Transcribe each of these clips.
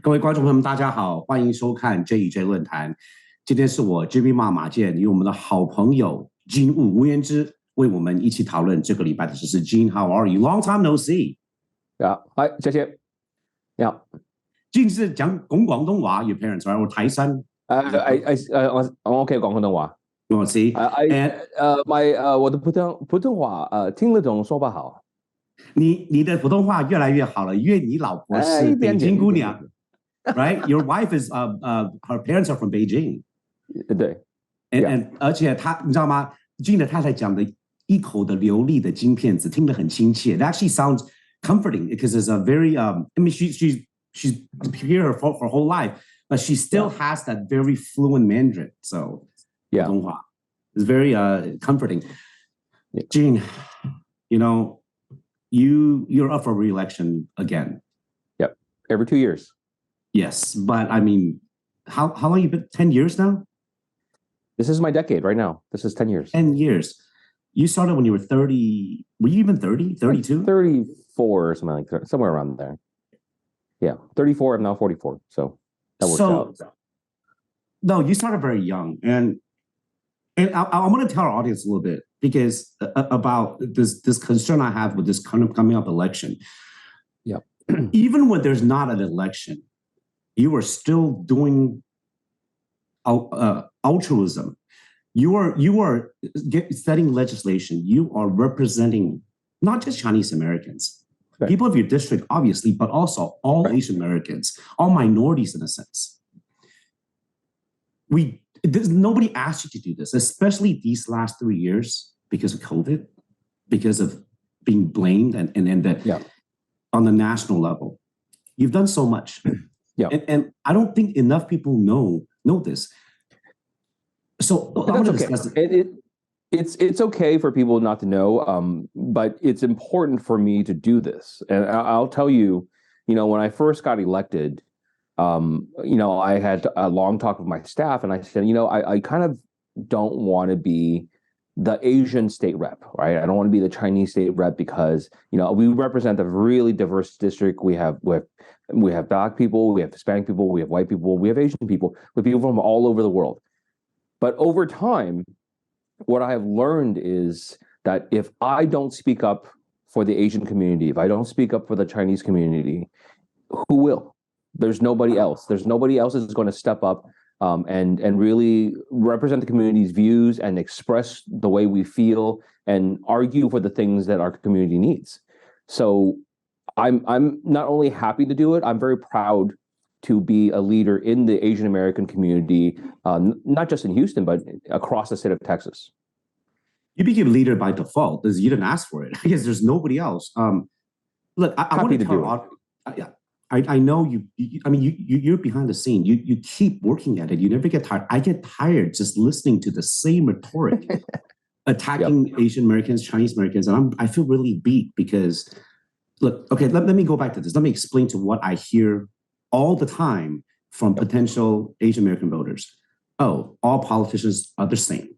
各位观众朋友们，大家好，欢迎收看 JxJ 论坛。今天是我 JB 马健与我们的好朋友金吴言之为我们一起讨论这个礼拜的时事。Gene，how are you? Long time no see. 嗨，谢谢。你好。Gene 是讲广东話 ，your parents right？ 我台山。我可以講廣東話。我 see。我的普通話聽得懂，說不好。你的普通話越來越好了，因為你老婆是北京姑娘。Right, your wife is her parents are from Beijing. 对 ，and 而且她你知道吗？Gene 的太太讲的一口的流利的京片子，听得很亲切。That actually sounds comforting because it's a very I mean she's here her whole life, but she still has that very fluent Mandarin. So 普通话 is very comforting. Gene, you know, you're up for re-election again. Yep, every 2 years. Yes, but I mean, how long you been? 10 years now? This is my decade right now. This is 10 years. 10 years. You started when you were 30. Were you even 30? 32? 34 or something like that, somewhere around there. Yeah, 34. I'm now 44. So that works out. No, you started very young. And I want to tell our audience a little bit because about this concern I have with this kind of coming up election. Yeah. Even when there's not an election, you are still doing altruism. You are setting legislation. You are representing not just Chinese Americans, right, people of your district, obviously, but also all right, Asian Americans, all minorities in a sense. Nobody asked you to do this, especially these last 3 years because of COVID, because of being blamed and on the national level. You've done so much. Yeah. And I don't think enough people know this. So that's okay. It's okay for people not to know, but it's important for me to do this. And I'll tell you, when I first got elected, I had a long talk with my staff, and I said, I kind of don't want to be the Asian state rep, right? I don't want to be the Chinese state rep because, we represent a really diverse district. We have Black people, we have Hispanic people, we have white people, we have Asian people, we have people from all over the world. But over time, what I have learned is that if I don't speak up for the Asian community, if I don't speak up for the Chinese community, who will? There's nobody else. There's nobody else that's going to step up and really represent the community's views and express the way we feel and argue for the things that our community needs. So I'm not only happy to do it, I'm very proud to be a leader in the Asian American community, not just in Houston, but across the state of Texas. You became a leader by default, because you didn't ask for it. I guess there's nobody else. Look, I want to tell I know you're behind the scene. You keep working at it. You never get tired. I get tired just listening to the same rhetoric, attacking Asian Americans, Chinese Americans, and I feel really beat because, look, okay, let me go back to this. Let me explain to what I hear all the time from potential Asian American voters. Oh, all politicians are the same.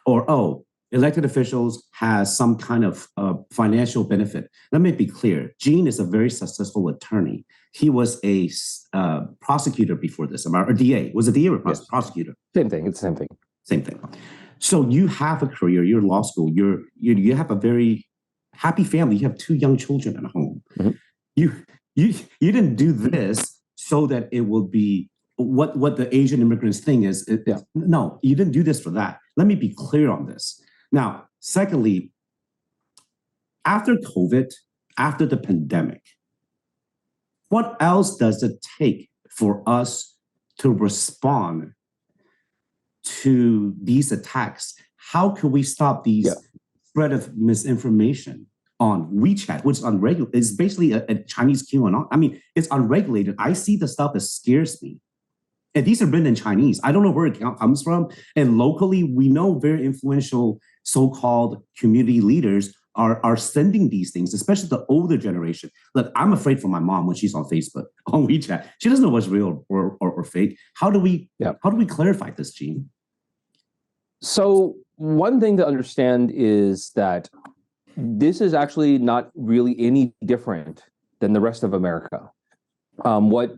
Or, oh, elected officials has some kind of financial benefit. Let me be clear. Gene is a very successful attorney. He was a prosecutor before this, or DA. Was a DA or prosecutor? Same thing. It's the same thing. Same thing. So you have a career. You're in law school. You have a very happy family. You have 2 young children at home. Mm-hmm. You didn't do this so that it will be what the Asian immigrants thing is. No, you didn't do this for that. Let me be clear on this. Now, secondly, after COVID, after the pandemic, what else does it take for us to respond to these attacks? How can we stop these spread of misinformation on WeChat, which is unregulated? It's basically a Chinese QAnon. I mean, it's unregulated. I see the stuff that scares me. And these are written in Chinese. I don't know where it comes from. And locally, we know very influential so-called community leaders are sending these things, especially the older generation. Look, I'm afraid for my mom when she's on Facebook, on WeChat. She doesn't know what's real or fake. How do we clarify this, Gene? So one thing to understand is that this is actually not really any different than the rest of America. What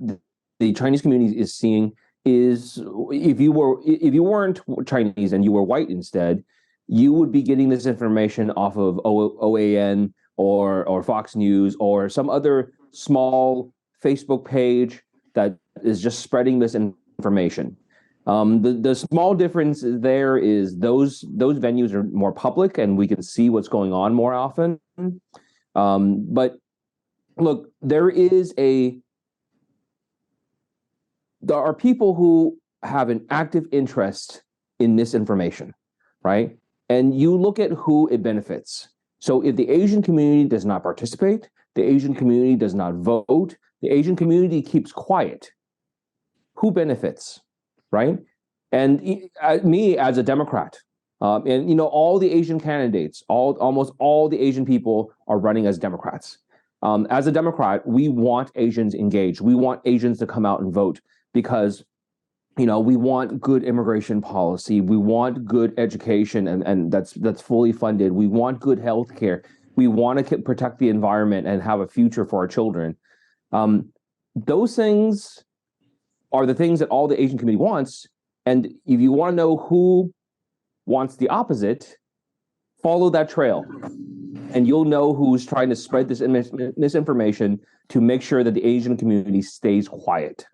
the Chinese community is seeing is if you weren't Chinese and you were white instead, you would be getting this information off of OAN or Fox News or some other small Facebook page that is just spreading this information. The small difference there is those venues are more public and we can see what's going on more often. But look, there are people who have an active interest in this information, right? And you look at who it benefits. So if the Asian community does not participate, the Asian community does not vote, the Asian community keeps quiet, who benefits, right? And me as a Democrat, and all the Asian candidates, almost all the Asian people are running as Democrats. As a Democrat, we want Asians engaged. We want Asians to come out and vote because we want good immigration policy. We want good education, and that's fully funded. We want good health care. We want to protect the environment and have a future for our children. Those things are the things that all the Asian community wants. And if you want to know who wants the opposite, follow that trail. And you'll know who's trying to spread this misinformation to make sure that the Asian community stays quiet.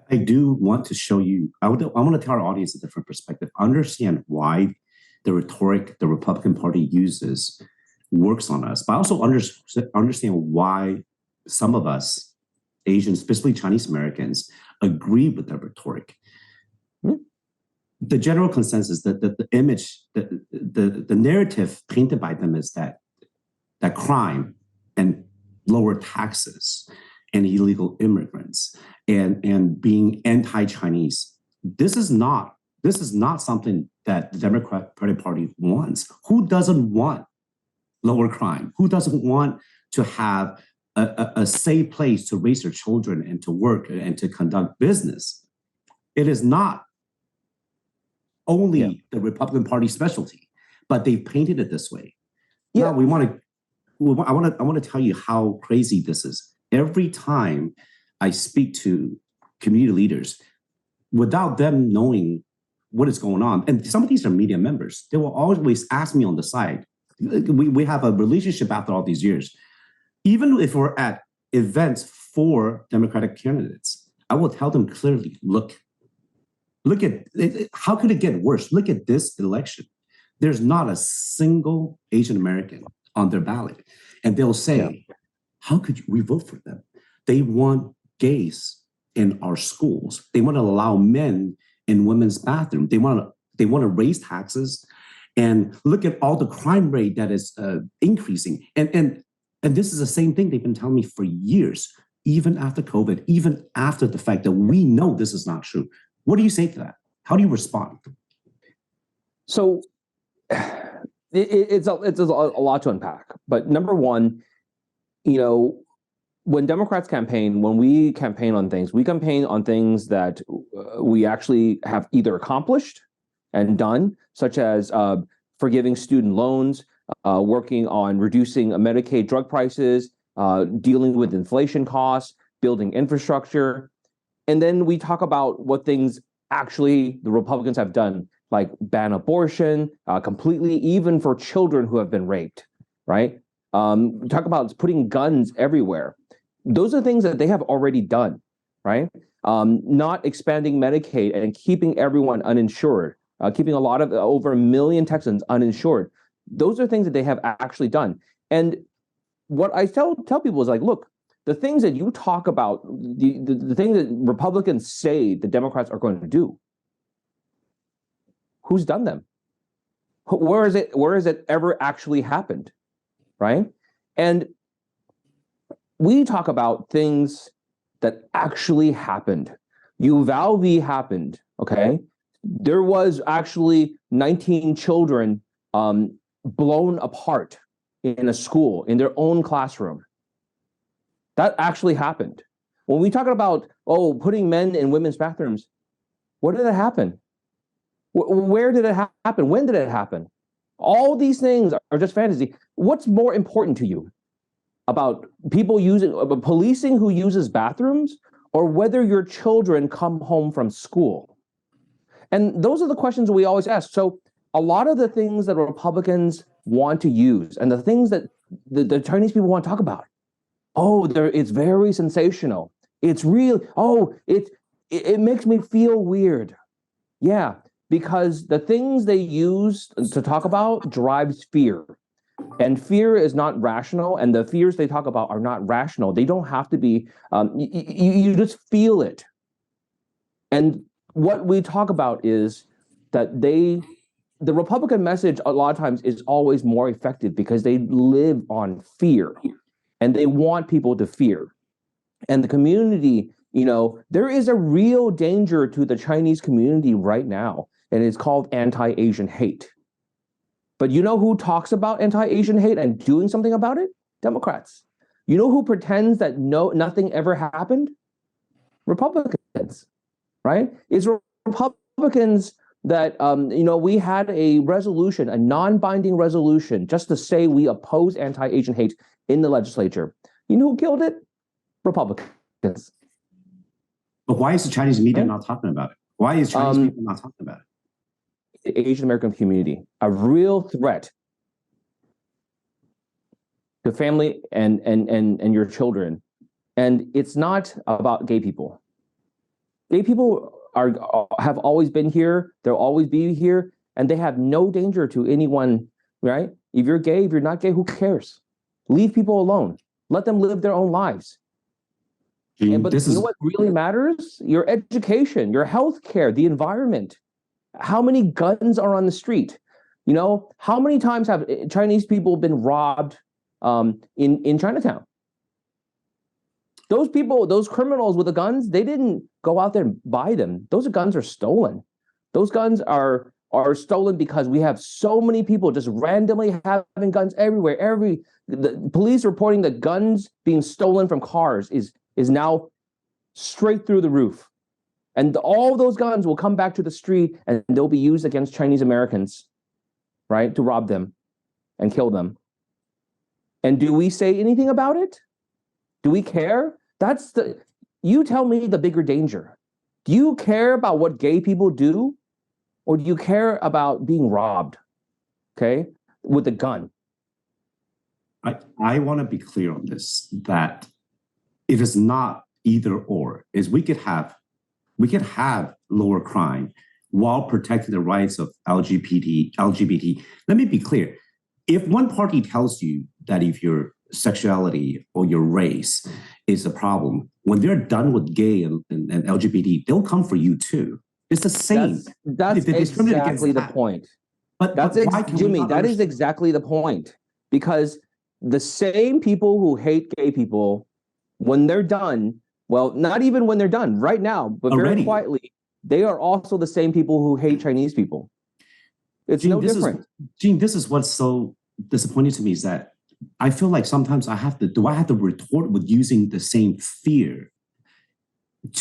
I do want to show you, I want to tell our audience a different perspective. Understand why the rhetoric the Republican Party uses works on us, but also understand why some of us, Asians, especially Chinese Americans, agree with the rhetoric. Mm-hmm. The general consensus, that the image, the narrative painted by them is that crime and lower taxes and illegal immigrants and being anti-Chinese. This is not something that the Democratic Party wants. Who doesn't want lower crime? Who doesn't want to have a safe place to raise their children and to work and to conduct business? It is not only the Republican Party specialty, but they've painted it this way. Yeah, now I want to tell you how crazy this is. Every time I speak to community leaders, without them knowing what is going on, and some of these are media members, they will always ask me on the side. We have a relationship after all these years. Even if we're at events for Democratic candidates, I will tell them clearly, look at it, how could it get worse? Look at this election. There's not a single Asian American on their ballot. And they'll say, how could we vote for them? They want gays in our schools. They want to allow men in women's bathrooms. They want to raise taxes, and look at all the crime rate that is increasing. And this is the same thing they've been telling me for years, even after COVID, even after the fact that we know this is not true. What do you say to that? How do you respond? So it's a lot to unpack. But number one, when Democrats campaign, when we campaign on things that we actually have either accomplished and done, such as forgiving student loans, working on reducing Medicaid drug prices, dealing with inflation costs, building infrastructure. And then we talk about what things actually the Republicans have done, like ban abortion completely, even for children who have been raped, right? We talk about putting guns everywhere. Those are things that they have already done, right? Not expanding Medicaid and keeping everyone uninsured, keeping a lot of over 1 million Texans uninsured. Those are things that they have actually done. And what I tell people is like, look, the things that you talk about, the things that Republicans say the Democrats are going to do, who's done them? Where is it ever actually happened, right? And we talk about things that actually happened. Uvalde happened, okay? There was actually 19 children blown apart in a school, in their own classroom. That actually happened. When we talk about, putting men in women's bathrooms, where did it happen? Where did it happen? When did it happen? All these things are just fantasy. What's more important to you? About people policing who uses bathrooms, or whether your children come home from school? And those are the questions we always ask. So a lot of the things that Republicans want to use and the things that the Chinese people want to talk about, it's very sensational. It's real. It makes me feel weird. Yeah, because the things they use to talk about drives fear. And fear is not rational, and the fears they talk about are not rational. They don't have to be, you just feel it. And what we talk about is that the Republican message a lot of times is always more effective because they live on fear and they want people to fear. And the community, there is a real danger to the Chinese community right now, and it's called anti-Asian hate. But you know who talks about anti-Asian hate and doing something about it? Democrats. You know who pretends that nothing ever happened? Republicans, right? It's Republicans that, we had a resolution, a non-binding resolution, just to say we oppose anti-Asian hate in the legislature. You know who killed it? Republicans. But why is the Chinese media not talking about it? Why is Chinese people not talking about it? The Asian American community, a real threat to family and your children. And it's not about gay people. Gay people have always been here, they'll always be here, and they have no danger to anyone, right? If you're gay, if you're not gay, who cares? Leave people alone. Let them live their own lives. But you know what really matters? Your education, your health care, the environment. How many guns are on the street? How many times have Chinese people been robbed in Chinatown? Those people, those criminals with the guns, they didn't go out there and buy them. Those guns are stolen. Those guns are stolen because we have so many people just randomly having guns everywhere. The police reporting that guns being stolen from cars is now straight through the roof. And all those guns will come back to the street and they'll be used against Chinese Americans, right? To rob them and kill them. And do we say anything about it? Do we care? You tell me the bigger danger. Do you care about what gay people do? Or do you care about being robbed, okay, with a gun? I want to be clear on this, that it is not either or. We could have lower crime while protecting the rights of LGBT. Let me be clear. If one party tells you that if your sexuality or your race is a problem, when they're done with gay and LGBT, they'll come for you too. It's the same. That's exactly the point. Jimmy, that is exactly the point. Because the same people who hate gay people, when they're done, well, not even when they're done, right now, but very quietly, they are also the same people who hate Chinese people. It's no different. Gene, this is what's so disappointing to me is that I feel like sometimes I have to retort with using the same fear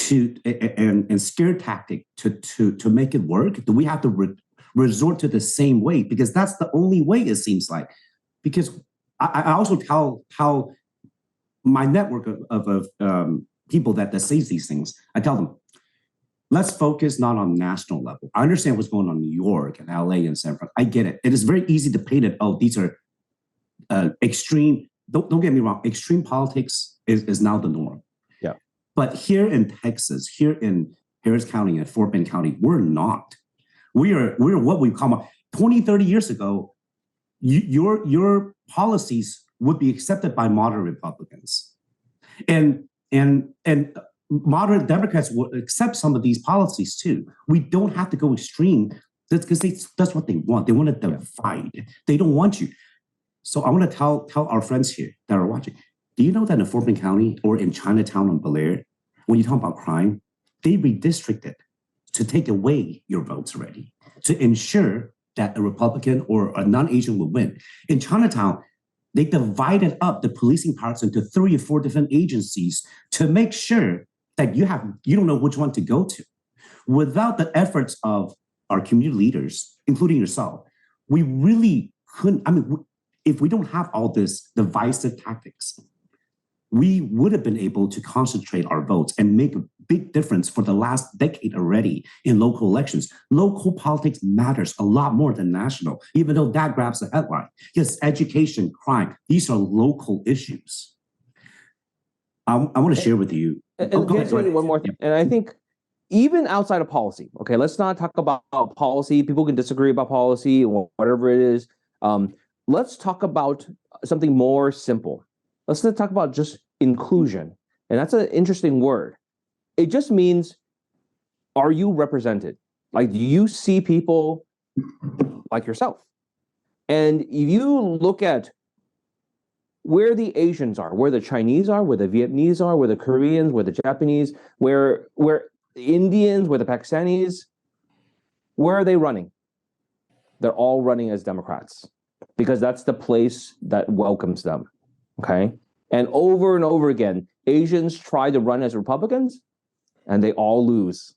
and scare tactic to make it work? Do we have to resort to the same way? Because that's the only way, it seems like. Because I also tell my network of people that says these things, I tell them, let's focus not on national level. I understand what's going on in New York and LA and San Francisco. I get it. It is very easy to paint it, these are extreme. Don't get me wrong, extreme politics is now the norm. Yeah. But here in Texas, here in Harris County and Fort Bend County, we're not. We're what we call 20, 30 years ago, your policies would be accepted by moderate Republicans. And moderate Democrats will accept some of these policies too. We don't have to go extreme because that's what they want. They want to divide. They don't want you. So I want to tell our friends here that are watching, do you know that in Fort Bend County or in Chinatown and Bel Air, when you talk about crime, they redistricted to take away your votes already, to ensure that a Republican or a non-Asian will win. In Chinatown, they divided up the policing powers into 3 or 4 different agencies to make sure that you don't know which one to go to. Without the efforts of our community leaders, including yourself, we really couldn't, if we don't have all this divisive tactics, we would have been able to concentrate our votes and make a big difference for the last decade already in local elections. Local politics matters a lot more than national, even though that grabs the headline. Yes, education, crime, these are local issues. I want to share with you. Go ahead. One more thing. And I think even outside of policy, okay, let's not talk about policy. People can disagree about policy or whatever it is. Let's talk about something more simple. Let's not talk about just inclusion. And that's an interesting word. It just means, are you represented? Like, do you see people like yourself? And if you look at where the Asians are, where the Chinese are, where the Vietnamese are, where the Koreans, where the Japanese, where the Indians, where the Pakistanis, where are they running? They're all running as Democrats because that's the place that welcomes them, okay? And over again, Asians try to run as Republicans and they all lose,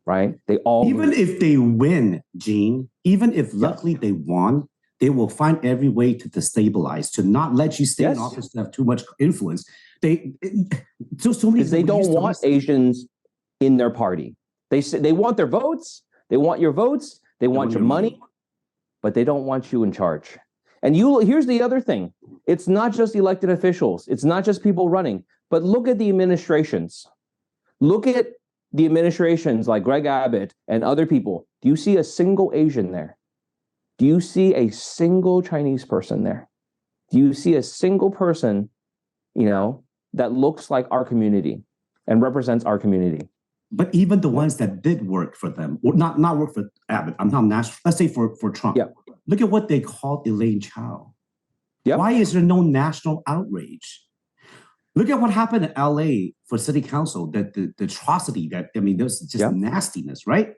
right? They all lose. If they win, Gene, even if luckily they won, they will find every way to destabilize, to not let you stay in office, to have too much influence. So many because they don't want Asians in their party. They want their votes. They want your votes. They want your money, but they don't want you in charge. And here's the other thing. It's not just elected officials. It's not just people running, but look at the administrations. Look at the administrations like Greg Abbott and other people. Do you see a single Asian there? Do you see a single Chinese person there? Do you see a single person, that looks like our community and represents our community? But even the ones that did work for them, or not work for Abbott, I'm not national, let's say for Trump. Yeah. Look at what they called Elaine Chao. Yep. Why is there no national outrage? Look at what happened in LA for city council, the atrocity there's just nastiness, right?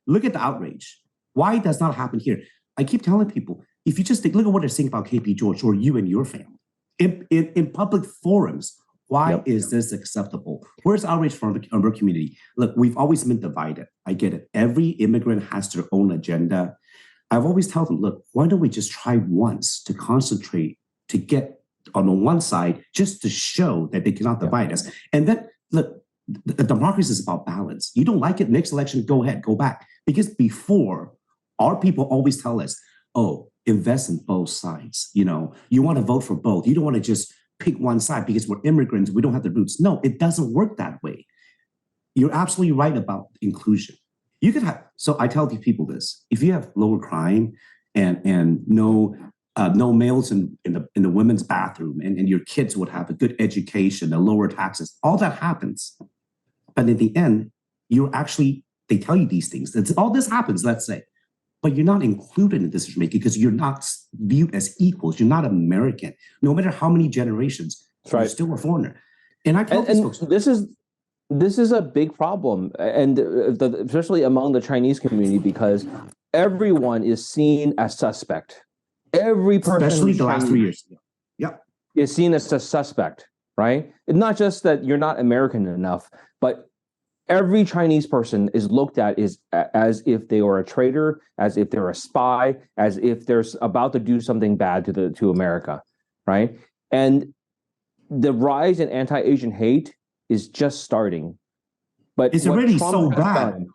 Look at the outrage. Why does not happen here? I keep telling people, if you just look at what they're saying about KP George or you and your family in public forums, why is this acceptable? Where's outrage from our community? Look, we've always been divided. I get it. Every immigrant has their own agenda. I've always told them, look, why don't we just try once to concentrate, to get on the one side, just to show that they cannot divide us. And then, look, the democracy is about balance. You don't like it, next election, go ahead, go back. Because before, our people always tell us, oh, invest in both sides. You want to vote for both. You don't want to just pick one side because we're immigrants, we don't have the roots. No, it doesn't work that way. You're absolutely right about inclusion. You could have, so I tell these people this, if you have lower crime and no males in the women's bathroom and your kids would have a good education and lower taxes, all that happens. But in the end, they tell you these things. All this happens, let's say, but you're not included in decision making because you're not viewed as equals. You're not American. No matter how many generations, you're still a foreigner. And I tell these folks, this is a big problem, and especially among the Chinese community, because everyone is seen as suspect. Every person, especially the last 3 years, is seen as a suspect, right? It's not just that you're not American enough, but every Chinese person is looked at as if they were a traitor, as if they're a spy, as if they're about to do something bad to America, right? And the rise in anti-Asian hate is just starting. But it's already so bad.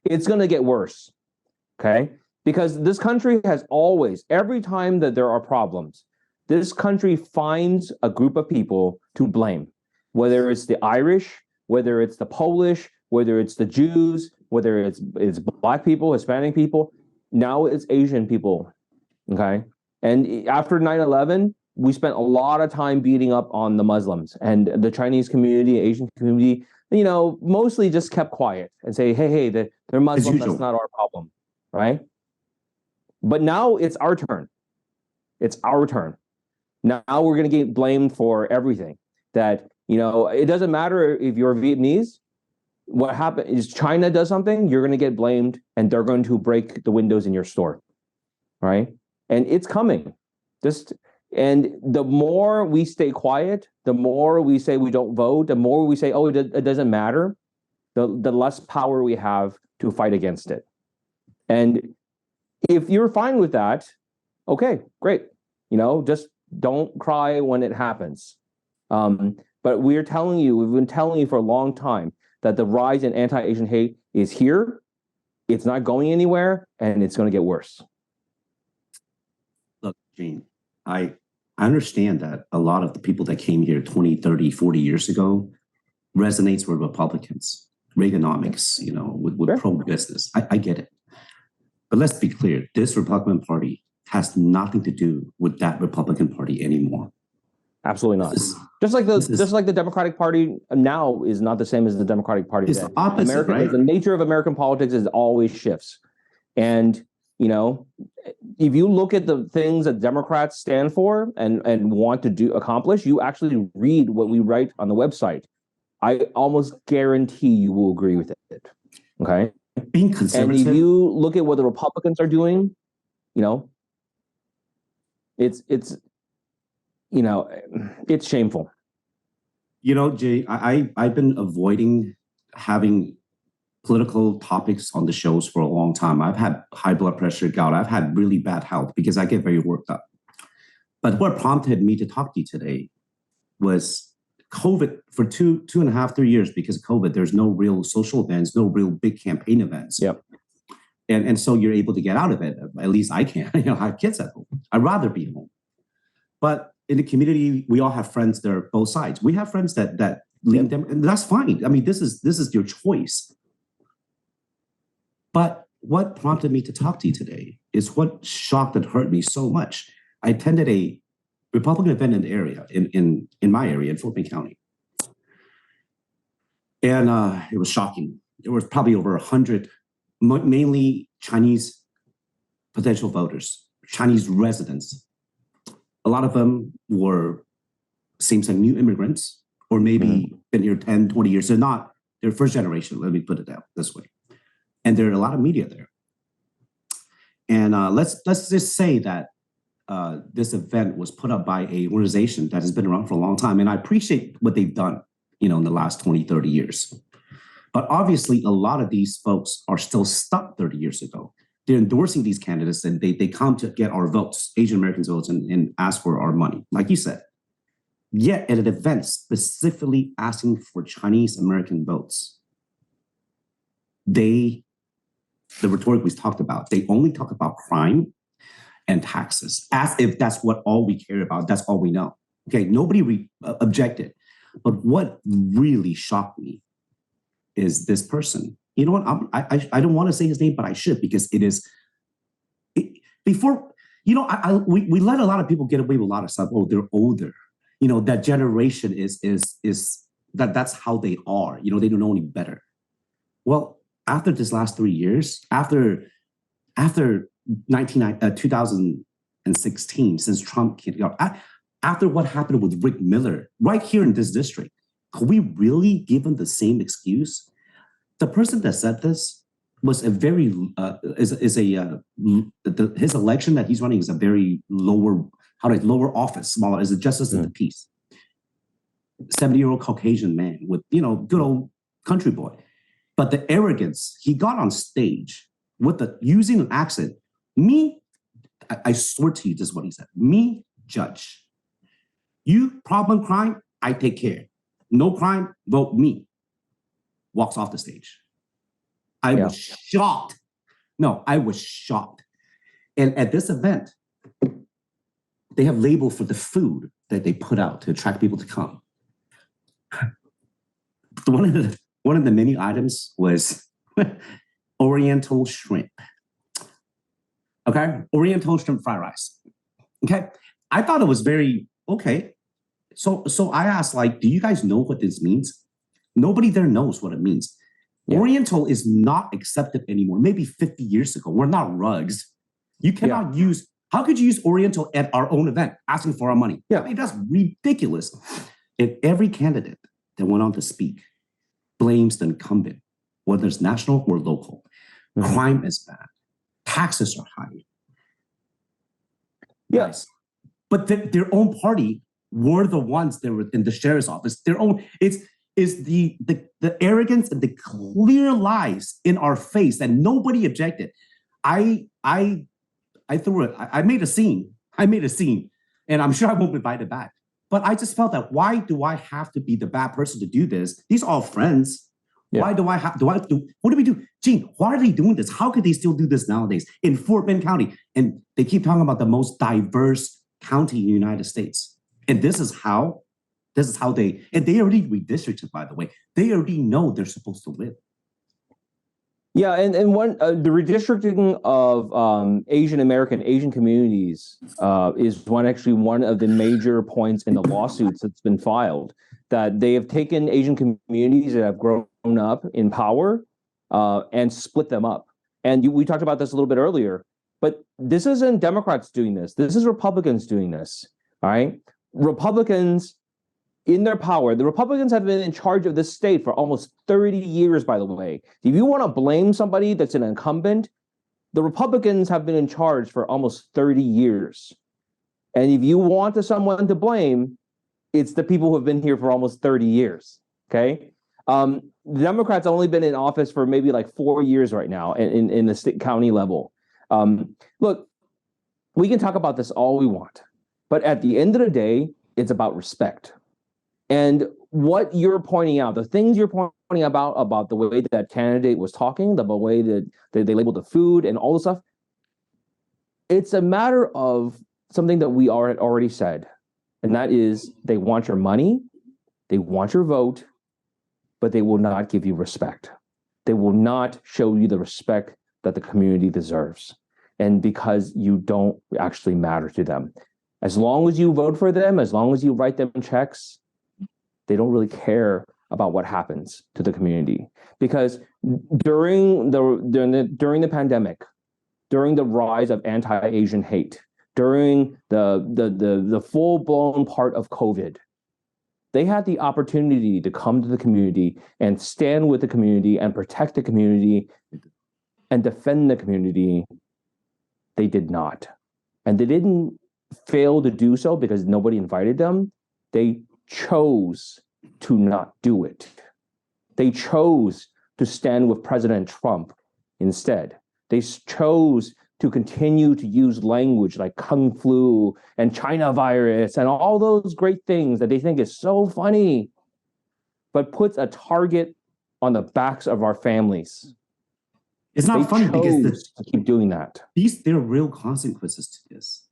It's going to get worse, okay? Because this country has always, every time that there are problems, this country finds a group of people to blame, whether it's the Irish, whether it's the Polish, whether it's the Jews, whether it's Black people, Hispanic people. Now it's Asian people, okay? And after 9/11, we spent a lot of time beating up on the Muslims, and the Chinese community, Asian community, mostly just kept quiet and say, hey, they're Muslim, that's not our problem, right? But now it's our turn. It's our turn. Now we're going to get blamed for everything. That, it doesn't matter if you're Vietnamese. What happens is China does something, you're going to get blamed, and they're going to break the windows in your store, right? And it's coming. And the more we stay quiet, the more we say we don't vote, the more we say, oh, it doesn't matter, the less power we have to fight against it. And if you're fine with that, okay, great. Just don't cry when it happens. But we've been telling you for a long time that the rise in anti-Asian hate is here. It's not going anywhere, and it's going to get worse. Look, Gene, I understand that a lot of the people that came here 20, 30, 40 years ago resonates with Republicans, Reaganomics, with pro-business. I get it. But let's be clear, this Republican Party has nothing to do with that Republican Party anymore. Absolutely not. Just like the Democratic Party now is not the same as the Democratic Party. It's the opposite, right? The nature of American politics is always shifts. And, if you look at the things that Democrats stand for and want to accomplish, you actually read what we write on the website. I almost guarantee you will agree with it. Okay? Being conservative. And if you look at what the Republicans are doing, it's shameful. Jay, I've been avoiding having political topics on the shows for a long time. I've had high blood pressure, gout. I've had really bad health because I get very worked up. But what prompted me to talk to you today was COVID. For two and a half, 3 years, because of COVID, there's no real social events, no real big campaign events. Yep. And so you're able to get out of it. At least I can. I have kids at home. I'd rather be home. But in the community, we all have friends that are both sides. We have friends that lean them, and that's fine. I mean, this is your choice. But what prompted me to talk to you today is what shocked and hurt me so much. I attended a Republican event in the area, in my area, in Fort Bend County. And it was shocking. There was probably over 100, mainly Chinese potential voters, Chinese residents. A lot of them seems like new immigrants, or maybe been here 10, 20 years. They're first generation, let me put it this way. And there are a lot of media there. And let's just say that this event was put up by an organization that has been around for a long time. And I appreciate what they've done, in the last 20, 30 years. But obviously, a lot of these folks are still stuck 30 years ago. They're endorsing these candidates, and they come to get our votes, Asian Americans' votes, and ask for our money, like you said. Yet at an event specifically asking for Chinese American votes, the rhetoric we talked about, they only talk about crime and taxes, as if that's all we care about, that's all we know. Okay, nobody objected. But what really shocked me is this person. You know what? I don't want to say his name, but I should, because it is before. We let a lot of people get away with a lot of stuff. Oh, they're older. That generation is that's how they are. They don't know any better. Well, after this last 3 years, after 2016, since Trump came out, after what happened with Rick Miller right here in this district, could we really give him the same excuse? The person that said this was a very his election that he's running is a very lower office, smaller, as a justice of the peace. 70-year-old Caucasian man with good old country boy. But the arrogance, he got on stage with using an accent. I swear to you, this is what he said. Me, judge. You problem crime, I take care. No crime, vote me. Walks off the stage. I was shocked. No, I was shocked. And at this event, they have label for the food that they put out to attract people to come. One of the menu items was Oriental shrimp. Okay, Oriental shrimp fried rice. Okay, I thought it was very okay. So I asked, do you guys know what this means? Nobody there knows what it means. Yeah. Oriental is not accepted anymore. Maybe 50 years ago, we're not rugs. You cannot use. How could you use Oriental at our own event, asking for our money? Yeah, I mean, that's ridiculous. And every candidate that went on to speak blames the incumbent, whether it's national or local. Mm-hmm. Crime is bad. Taxes are high. Yes, but their own party were the ones that were in the sheriff's office. Their own. It's the arrogance and the clear lies in our face that nobody objected. I threw it. I made a scene. And I'm sure I won't be invited back. But I just felt that why do I have to be the bad person to do this? These are all friends. Yeah. Why do I have to, what do we do? Gene, why are they doing this? How could they still do this nowadays in Fort Bend County? And they keep talking about the most diverse county in the United States. And this is how they, and they already redistricted, by the way. They already know they're supposed to live. Yeah, and one the redistricting of Asian communities is one of the major points in the lawsuits that's been filed, that they have taken Asian communities that have grown up in power and split them up. And we talked about this a little bit earlier, but this isn't Democrats doing this. This is Republicans doing this, all right? Republicans in their power. The Republicans have been in charge of this state for almost 30 years, by the way. If you want to blame somebody that's an incumbent, the Republicans have been in charge for almost 30 years. And if you want someone to blame, it's the people who have been here for almost 30 years, okay? The Democrats have only been in office for maybe like 4 years right now in the state county level. Look, we can talk about this all we want, but at the end of the day, it's about respect. And what you're pointing out, the things you're pointing about the way that candidate was talking, the way that they labeled the food and all the stuff, it's a matter of something that we already said, and that is they want your money, they want your vote, but they will not give you respect. They will not show you the respect that the community deserves, and because you don't actually matter to them. As long as you vote for them, as long as you write them checks, they don't really care about what happens to the community. Because during the pandemic, during the rise of anti-Asian hate, during the full-blown part of COVID, they had the opportunity to come to the community and stand with the community and protect the community and defend the community. They did not. And they didn't fail to do so because nobody invited them. They chose to not do it. They chose to stand with President Trump instead. They chose to continue to use language like Kung Flu and China virus and all those great things that they think is so funny, but puts a target on the backs of our families. It's not funny because to keep doing that. There are real consequences to this.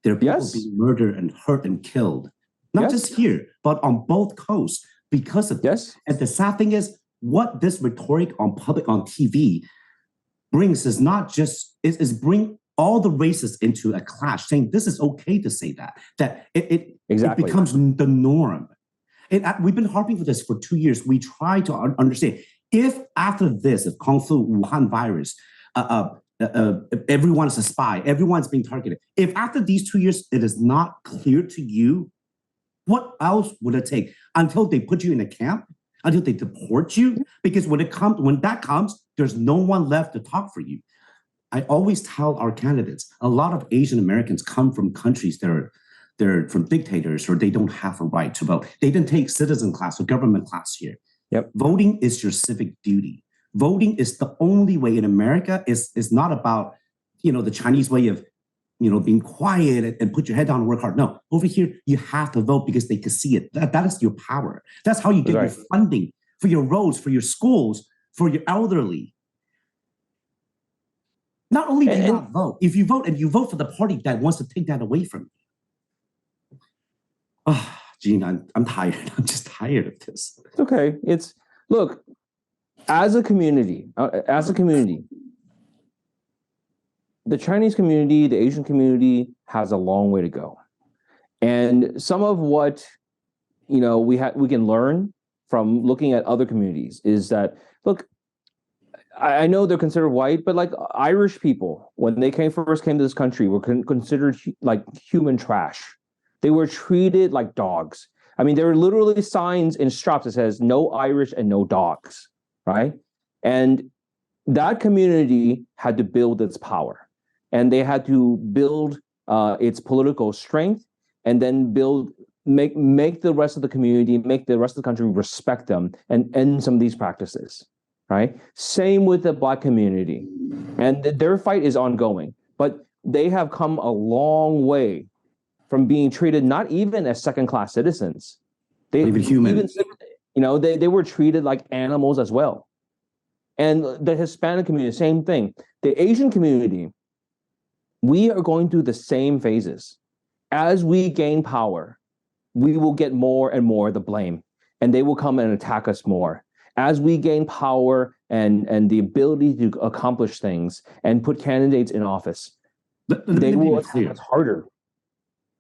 There are people being murdered and hurt and killed. Not just here, but on both coasts because of this. And the sad thing is, what this rhetoric on TV brings is not just, is bring all the races into a clash, saying this is okay to say that it becomes the norm. We've been harping for this for 2 years. We try to understand, if after this, if Kung Flu, Wuhan virus, everyone is a spy, everyone's being targeted, if after these 2 years it is not clear to you, what else would it take until they put you in a camp, until they deport you? Because when that comes, there's no one left to talk for you. I always tell our candidates, a lot of Asian Americans come from countries that they're from dictators, or they don't have a right to vote. They didn't take citizen class or government class here. Yep. Voting is your civic duty. Voting is the only way in America. Is not about, the Chinese way of, being quiet and put your head down and work hard. No, over here, you have to vote because they can see it. That is your power. That's how you get your funding for your roads, for your schools, for your elderly. Not only do you not vote, if you vote and you vote for the party that wants to take that away from you. Oh, Gene, I'm tired. I'm just tired of this. It's okay. Look, as a community, the Chinese community, the Asian community has a long way to go. And some of what, we can learn from looking at other communities is that, look, I know they're considered white, but like Irish people, when they first came to this country, were considered like human trash. They were treated like dogs. I mean, there were literally signs in shops that says no Irish and no dogs, right? And that community had to build its power. And they had to build its political strength, and then make the rest of the community, make the rest of the country respect them and end some of these practices, right? Same with the Black community. And their fight is ongoing, but they have come a long way from being treated not even as second-class citizens. They even human. They were treated like animals as well. And the Hispanic community, same thing. The Asian community, we are going through the same phases. As we gain power, we will get more and more the blame, and they will come and attack us more. As we gain power and the ability to accomplish things and put candidates in office, they will attack us harder.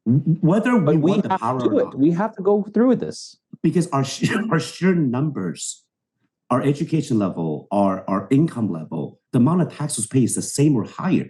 Whether we want the power or not, we have to go through with this. Because our sheer numbers, our education level, our income level, the amount of taxes paid is the same or higher.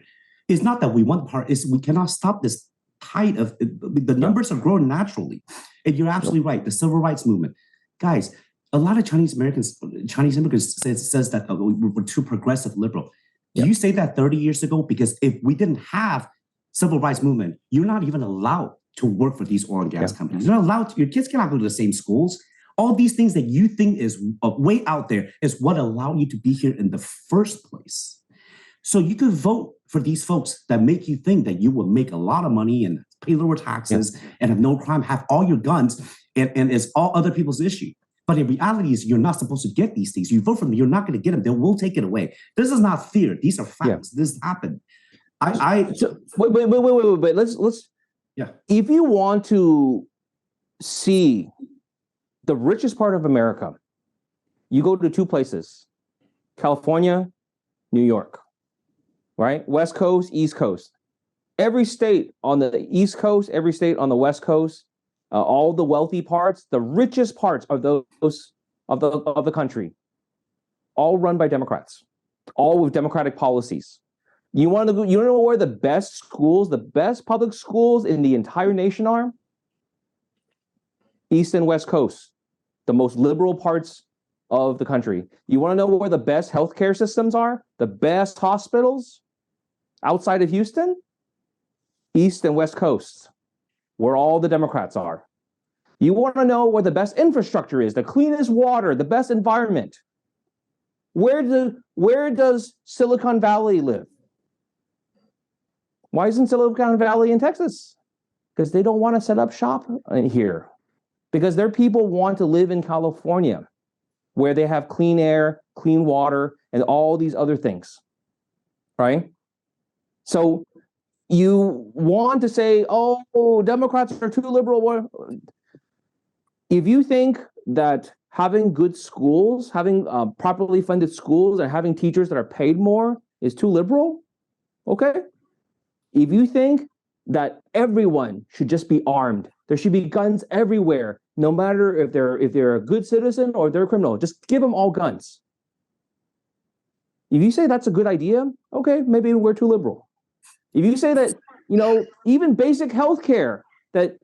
It's not that we want power, it's we cannot stop this tide of the numbers are growing naturally. And you're absolutely right. The civil rights movement. Guys, a lot of Chinese immigrants says that we're too progressive liberal. Do you say that 30 years ago? Because if we didn't have civil rights movement, you're not even allowed to work for these oil and gas companies. You're not allowed to, your kids cannot go to the same schools. All these things that you think is way out there is what allowed you to be here in the first place. So you could vote for these folks that make you think that you will make a lot of money and pay lower taxes and have no crime, have all your guns, and it's all other people's issue. But in reality is you're not supposed to get these things. You vote for them, you're not going to get them. They will take it away. This is not fear. These are facts. This happened. Wait. Let's. If you want to see the richest part of America, you go to two places: California, New York. Right, West Coast, East Coast. Every state on the East Coast, every state on the West Coast, all the wealthy parts, the richest parts of those of the country, all run by Democrats, all with Democratic policies. You want to know where the best schools, the best public schools in the entire nation are? East and West Coast, the most liberal parts of the country. You want to know where the best healthcare systems are? The best hospitals outside of Houston? East and West Coast, where all the Democrats are. You want to know where the best infrastructure is, the cleanest water, the best environment? Where does Silicon Valley live? Why isn't Silicon Valley in Texas? Because they don't want to set up shop here. Because their people want to live in California, where they have clean air, clean water, and all these other things, right? So you want to say, oh, Democrats are too liberal. If you think that having good schools, having properly funded schools, and having teachers that are paid more is too liberal, okay. If you think that everyone should just be armed, there should be guns everywhere, no matter if they're a good citizen or they're a criminal, just give them all guns. If you say that's a good idea, okay, maybe we're too liberal. If you say that, even basic healthcare, that,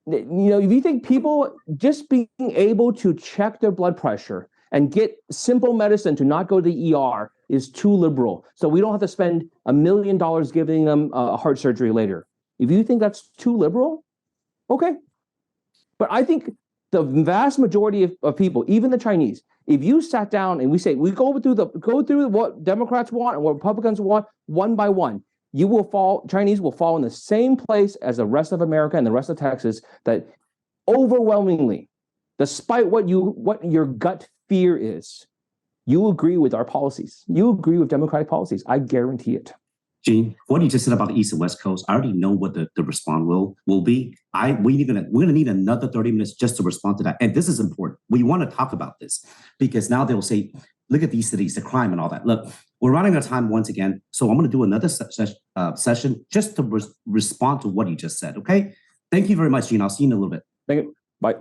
if you think people just being able to check their blood pressure and get simple medicine to not go to the ER is too liberal, so we don't have to spend $1 million giving them heart surgery later. If you think that's too liberal, okay. But I think the vast majority of people, even the Chinese, if you sat down and we go through what Democrats want and what Republicans want one by one, Chinese will fall in the same place as the rest of America and the rest of Texas, that overwhelmingly, despite what your gut fear is, you agree with our policies. You agree with Democratic policies. I guarantee it. Gene, what you just said about the East and West Coast, I already know what the response will be. We're gonna need another 30 minutes just to respond to that. And this is important. We want to talk about this because now they'll say, look at these cities, the crime and all that. Look, we're running out of time once again. So I'm going to do another session just to respond to what you just said. Okay. Thank you very much, Gene. I'll see you in a little bit. Thank you. Bye.